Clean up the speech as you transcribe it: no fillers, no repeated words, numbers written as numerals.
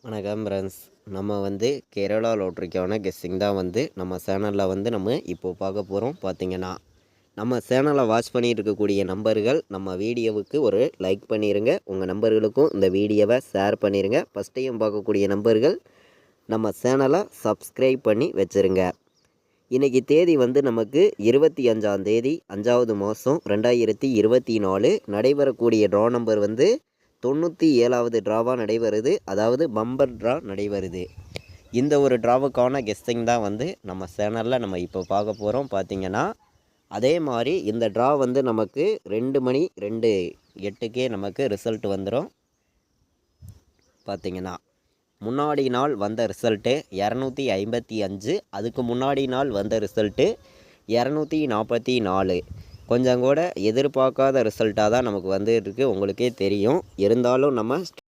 வணக்கம் ஃப்ரெண்ட்ஸ். நம்ம கேரளா லாட்ரிக்கான கெஸ்ஸிங் தான் நம்ம சேனலில் நம்ம இப்போது பார்க்க போகிறோம். பார்த்திங்கன்னா நம்ம சேனலை வாட்ச் பண்ணிட்டு இருக்கக்கூடிய நம்பர்கள் நம்ம வீடியோவுக்கு ஒரு லைக் பண்ணிடுங்க. உங்கள் நம்பர்களுக்கும் இந்த வீடியோவை ஷேர் பண்ணிடுங்க. ஃபஸ்ட் டைம் பார்க்கக்கூடிய நம்பர்கள் நம்ம சேனலை சப்ஸ்கிரைப் பண்ணி வச்சுருங்க. இன்றைக்கி தேதி நமக்கு 25ஆம் தேதி 5வது மாதம் 2024. நடைபெறக்கூடிய ட்ரா நம்பர் 97வது ட்ராவாக நடைபெறுது. அதாவது பம்பர் ட்ரா நடைபெறுது. இந்த ஒரு ட்ராவுக்கான கெஸ்டிங் தான் நம்ம சேனலில் நம்ம இப்போ பார்க்க போகிறோம். பார்த்திங்கன்னா அதே மாதிரி இந்த ட்ரா நமக்கு 2 மணி 2:08 நமக்கு ரிசல்ட் வந்துடும். பார்த்திங்கன்னா முன்னாடி நாள் வந்த ரிசல்ட்டு 255, அதுக்கு முன்னாடி நாள் வந்த ரிசல்ட்டு 244. கொஞ்சம் கூட எதிர்பார்க்காத ரிசல்ட்டாக தான் நமக்கு இருக்குது. உங்களுக்கே தெரியும். இருந்தாலும் நம்ம